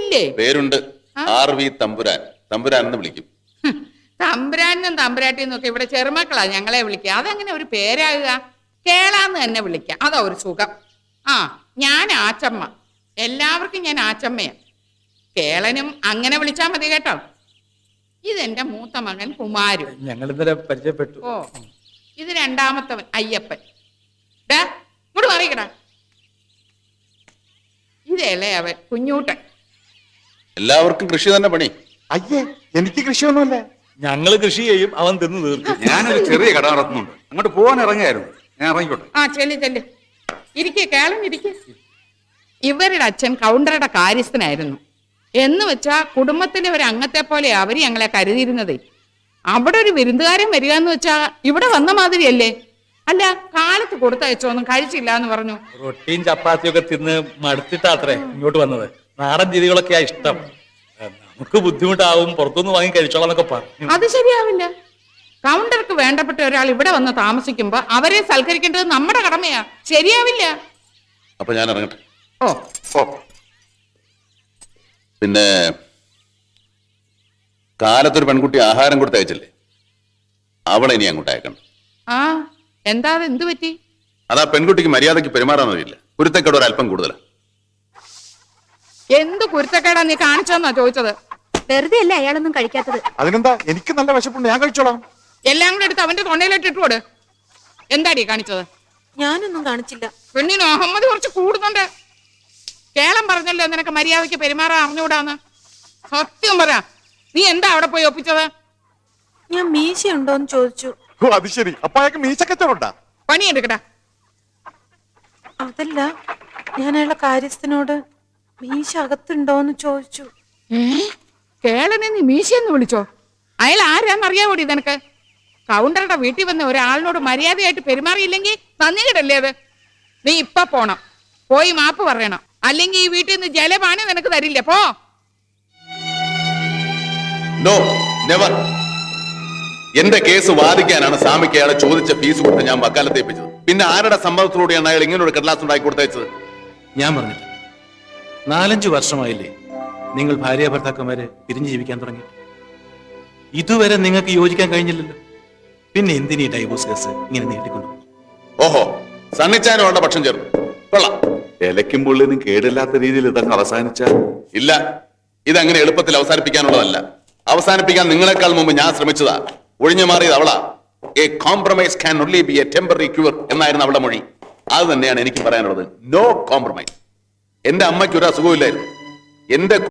പേരില്ലേ? പേരുണ്ട്. RV തമ്പുരാൻ. തമ്പുരാൻ എന്ന് വിളിക്കും. തമ്പുരാനും തമ്പുരാട്ടിന്നും ഒക്കെ ഇവിടെ ചെറുമക്കളാ ഞങ്ങളെ വിളിക്കുക. അതെങ്ങനെ ഒരു പേരാകുക? കേളാന്ന് തന്നെ വിളിക്കാം, അതാ ഒരു സുഖം. ആ, ഞാൻ ആച്ചമ്മ. എല്ലാവർക്കും ഞാൻ ആച്ചമ്മയാ. കേളനും അങ്ങനെ വിളിച്ചാ മതി കേട്ടോ. ഇതെന്റെ മൂത്ത മകൻ കുമാരു. ഞങ്ങൾ ഇന്നലെ പരിചയപ്പെട്ടു. ഓ, ഇത് രണ്ടാമത്തവൻ അയ്യപ്പൻ. ഇങ്ങോട്ട് മാറിക്കടാ. ഇതല്ലേ അവൻ കുഞ്ഞൂട്ടൻ. എല്ലാവർക്കും കൃഷി തന്നെ പണി. അയ്യേ, എനിക്ക് കൃഷിയൊന്നുമില്ല. ഞങ്ങള് കൃഷി ചെയ്യും, അവൻ തിന്ന് തീർക്കും. ഞാനൊരു ചെറിയ കട നടത്തുന്നുണ്ട്, അങ്ങോട്ട് പോകാൻ ഇറങ്ങിയായിരുന്നു. ഞാൻ ഇറങ്ങിക്കോട്ടെ. ആ, ചെല്ലു. ഇരിക്കേ കേളം, ഇരിക്കേ. ഇവരുടെ അച്ഛൻ കൗണ്ടറുടെ കാര്യസ്ഥനായിരുന്നു. എന്ന് വെച്ചാ കുടുംബത്തിലെ ഒരു അംഗത്തെ പോലെ അവര് ഞങ്ങളെ കരുതിയിരുന്നതേ. അവിടെ ഒരു വിരുന്നുകാരൻ വരിക എന്ന് വെച്ചാ ഇവിടെ വന്ന മാതിരിയല്ലേ? അല്ല, കാലത്ത് കൊടുത്തയച്ചോന്നും കഴിച്ചില്ല എന്ന് പറഞ്ഞു. റൊട്ടിയും ചപ്പാത്തിയും ഒക്കെ തിന്ന് മടുത്തിട്ടാത്രേ ഇങ്ങോട്ട് വന്നത്. നാടൻ രീതികളൊക്കെയാ ഇഷ്ടം. നമുക്ക് ബുദ്ധിമുട്ടാവും, പുറത്തുനിന്ന് വാങ്ങി കഴിച്ചോളാം എന്നൊക്കെ പറഞ്ഞു. അത് ശരിയാവില്ല. കൗണ്ടർക്ക് വേണ്ടപ്പെട്ട ഒരാൾ ഇവിടെ വന്ന് താമസിക്കുമ്പോ അവരെ സൽക്കരിക്കേണ്ടത് നമ്മുടെ കടമയാ. ശരിയാവില്ല. അപ്പൊ ഞാൻ ഇറങ്ങട്ടെ. ഓ, പിന്നെ കാലത്തൊരു പെൺകുട്ടി ആഹാരം കൊടുത്തയച്ചില്ലേ, അവളെ ഇനി അങ്ങോട്ട് അയക്കണം. ആ, എന്താ എന്ത് പറ്റി? അതാ പെൺകുട്ടിക്ക് മര്യാദയ്ക്ക് പെരുമാറാൻ അറിയില്ല. കുരുത്തക്കേട് ഒരല്പം കൂടുതലാ. എന്ത് കുരുത്തക്കേടാ നീ കാണിച്ചെന്നാ ചോദിച്ചത്? വെറുതെ അല്ലേ അയാളൊന്നും കഴിക്കാത്തത്. അതിനെന്താ, എനിക്ക് നല്ല വിശപ്പുണ്ട്, ഞാൻ കഴിച്ചോളാം. എല്ലാം കൂടെ എടുത്ത് അവന്റെ തൊണ്ടയിലിട്ട് ഇട്ടുകൊട്. എന്താടി കാണിച്ചത്? ഞാനൊന്നും കാണിച്ചില്ല. പെണ്ണിന് അഹമ്മദ് കുറച്ച് കൂടുന്നുണ്ട്. കേളം പറഞ്ഞല്ലോ നിനക്ക് മര്യാദയ്ക്ക് പെരുമാറാൻ അറിഞ്ഞുകൂടാന്ന്. സത്യം പറ, നീ എന്താ അവിടെ പോയി ഒപ്പിച്ചത്? ഞാൻ മീശ ഉണ്ടോന്ന് ചോദിച്ചു. ഓ, അത് ശരി. അപ്പൊ അയാൾക്ക് മീശക്കച്ചവടാ. പണിയെടുക്കടാ. അതല്ല, ഞാൻ അയാളെ കാര്യസ്ഥനോട് മീശ അകത്തുണ്ടോന്ന് ചോദിച്ചു. കേളനെ നീ മീശയെന്ന് വിളിച്ചോ? അയാൾ ആരാന്നറിയാവോടി നിനക്ക്? കൗണ്ടറുടെ വീട്ടിൽ വന്ന ഒരാളിനോട് മര്യാദയായിട്ട് പെരുമാറിയില്ലെങ്കിൽ നന്ദി കിടല്ലേ അത്? നീ ഇപ്പൊ പോണം, പോയി മാപ്പ് പറയണം. അല്ലെങ്കിൽ ഈ വീട്ടിൽ നിന്ന് ജലപാനം നിനക്ക് തരില്ല. പോ. No, never. എന്റെ കേസ് വാദിക്കാനാണ് സ്വാമിക്ക് അയാളെ ചോദിച്ച ഫീസ് കൊടുത്ത് ഞാൻ വക്കാലത്ത് ഏൽപ്പിച്ചത്. പിന്നെ ആരുടെ സമ്മതത്തിലൂടെയാണ് അയാൾ ഇങ്ങനെ ഒരു കടലാസ് ഉണ്ടാക്കി കൊടുത്തയച്ചത്? ഞാൻ പറഞ്ഞില്ല, 4-5 വർഷമായില്ലേ നിങ്ങൾ ഭാര്യ ഭർത്താക്കന്മാരെ പിരിഞ്ഞു ജീവിക്കാൻ തുടങ്ങി. ഇതുവരെ നിങ്ങൾക്ക് യോജിക്കാൻ കഴിഞ്ഞില്ലല്ലോ. പിന്നെ എന്തിനീ ഡൈവോഴ്സ് കേസ് ഇങ്ങനെ നീട്ടിക്കൊണ്ടു? ഓഹോ, സണ്ണിച്ചാനുകളുടെ പക്ഷം ചേർന്നു. കൊള്ളാം. ഇലയ്ക്കും പുള്ളിനും കേടില്ലാത്ത രീതിയിൽ ഇതങ്ങ് അവസാനിച്ച ഇല്ല, ഇതങ്ങനെ എളുപ്പത്തിൽ അവസാനിപ്പിക്കാനുള്ളതല്ല. അവസാനിപ്പിക്കാൻ നിങ്ങളെക്കാൾ മുമ്പ് ഞാൻ ശ്രമിച്ചതാ. ഒഴിഞ്ഞു മാറിയത് അവളാ. A compromise can only be a temporary cure എന്നായിരുന്നു അവളുടെ മൊഴി. അത് തന്നെയാണ് എനിക്ക് പറയാനുള്ളത്. No compromise. എന്റെ അമ്മയ്ക്ക് ഒരു അസുഖമില്ലായിരുന്നു. എന്റെ